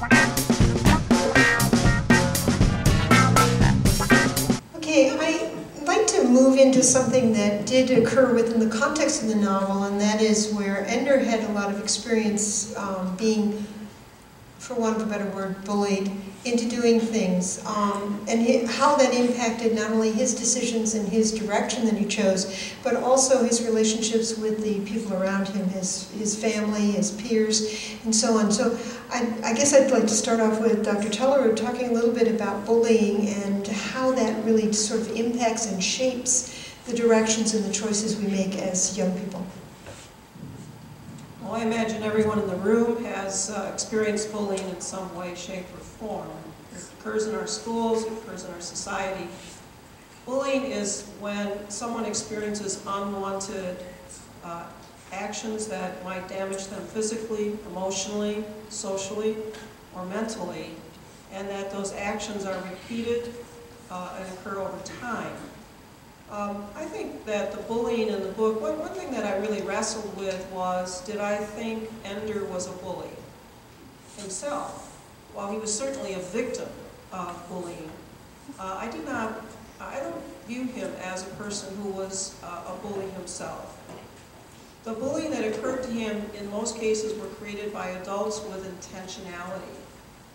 Okay, I'd like to move into something that did occur within the context of the novel, and that is where Ender had a lot of experience being, for want of a better word, bullied into doing things, and how that impacted not only his decisions and his direction that he chose, but also his relationships with the people around him, his family, his peers, and so on. So I guess I'd like to start off with Dr. Tellerud talking a little bit about bullying and how that really sort of impacts and shapes the directions and the choices we make as young people. Well, I imagine everyone in the room has experienced bullying in some way, shape, or form. It occurs in our schools, it occurs in our society. Bullying is when someone experiences unwanted actions that might damage them physically, emotionally, socially, or mentally, and that those actions are repeated and occur over time. I think that the bullying in the book, one thing that I really wrestled with was, did I think Ender was a bully himself? While he was certainly a victim of bullying, I don't view him as a person who was a bully himself. The bullying that occurred to him in most cases were created by adults with intentionality.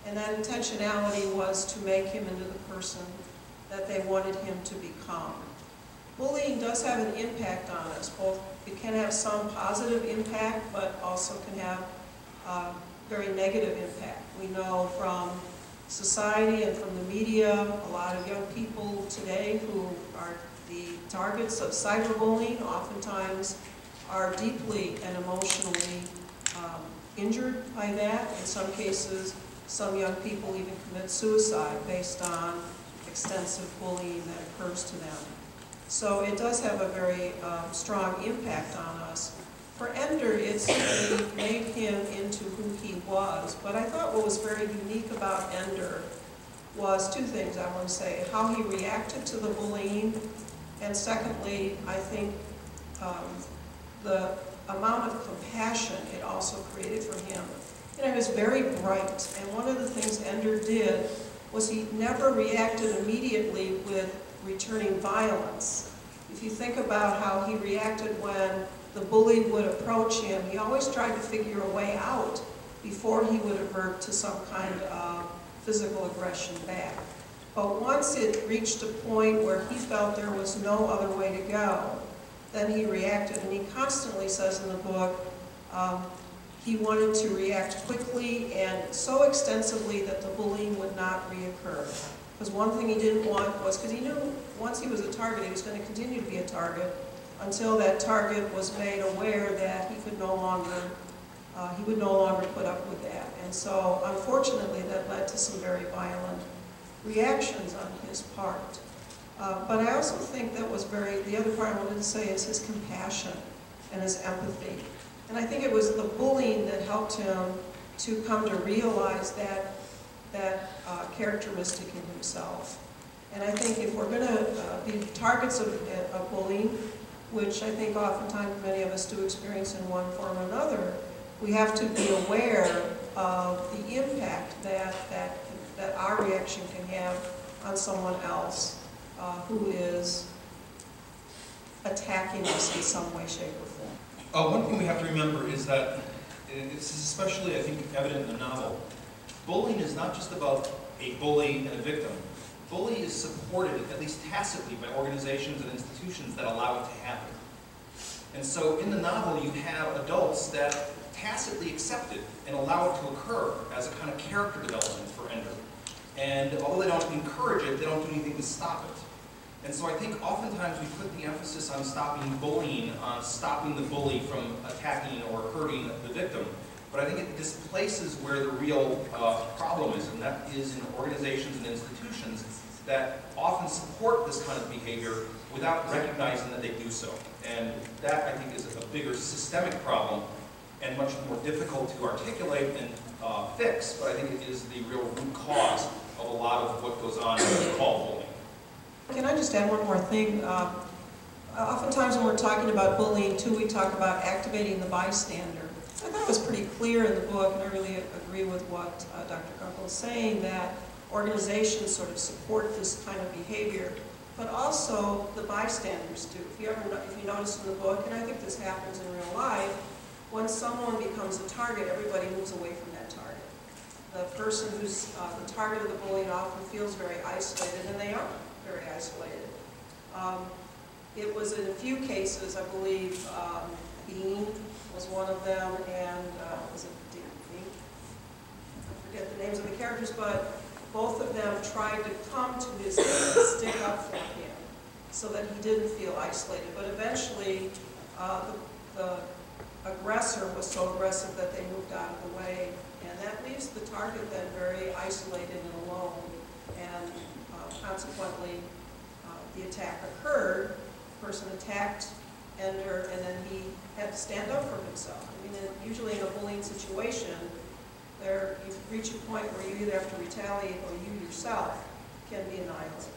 And that intentionality was to make him into the person that they wanted him to become. Bullying does have an impact on us. Both it can have some positive impact, but also can have very negative impact. We know from society and from the media, a lot of young people today who are the targets of cyberbullying oftentimes are deeply and emotionally injured by that. In some cases, some young people even commit suicide based on extensive bullying that occurs to them. So it does have a very strong impact on us. For Ender, it certainly made him into who he was, but I thought what was very unique about Ender was two things I want to say: how he reacted to the bullying, and secondly, I think the amount of compassion it also created for him. You know, he was very bright, and one of the things Ender did was he never reacted immediately with returning violence. If you think about how he reacted when the bully would approach him, he always tried to figure a way out before he would revert to some kind of physical aggression back. But once it reached a point where he felt there was no other way to go, then he reacted. And he constantly says in the book, he wanted to react quickly and so extensively that the bullying would not reoccur. Because one thing he didn't want was, because he knew once he was a target, he was going to continue to be a target until that target was made aware that he could no longer, he would no longer put up with that. And so, unfortunately, that led to some very violent reactions on his part. But I also think that was the other part I wanted to say is his compassion and his empathy. And I think it was the bullying that helped him to come to realize that characteristic in himself. And I think if we're going to be targets of bullying, which I think oftentimes many of us do experience in one form or another, we have to be aware of the impact that our reaction can have on someone else who is attacking us in some way, shape, or form. One thing we have to remember is that, this is especially, I think, evident in the novel, bullying is not just about a bully and a victim. Bullying is supported, at least tacitly, by organizations and institutions that allow it to happen. And so in the novel you have adults that tacitly accept it and allow it to occur as a kind of character development for Ender. And although they don't encourage it, they don't do anything to stop it. And so I think oftentimes we put the emphasis on stopping bullying, on stopping the bully from attacking or hurting the victim. But I think it displaces where the real problem is, and that is in organizations and institutions that often support this kind of behavior without recognizing that they do so. And that, I think, is a bigger systemic problem and much more difficult to articulate and fix, but I think it is the real root cause of a lot of what goes on in called bullying. Can I just add one more thing? Oftentimes when we're talking about bullying, too, we talk about activating the bystander. I thought it it's pretty clear in the book, and I really agree with what Dr. Gunkel is saying, that organizations sort of support this kind of behavior, but also the bystanders do. If you notice in the book, and I think this happens in real life, when someone becomes a target, everybody moves away from that target. The person who's the target of the bullying often feels very isolated, and they are very isolated. It was in a few cases, I believe, Bean was one of them, and was it Dean? I forget the names of the characters, but both of them tried to come to his aid and stick up for him so that he didn't feel isolated. But eventually, the aggressor was so aggressive that they moved out of the way, and that leaves the target then very isolated and alone, and consequently, the attack occurred. The person attacked Ender, and then he had to stand up for himself. I mean, usually in a bullying situation, you reach a point where you either have to retaliate or you yourself can be annihilated.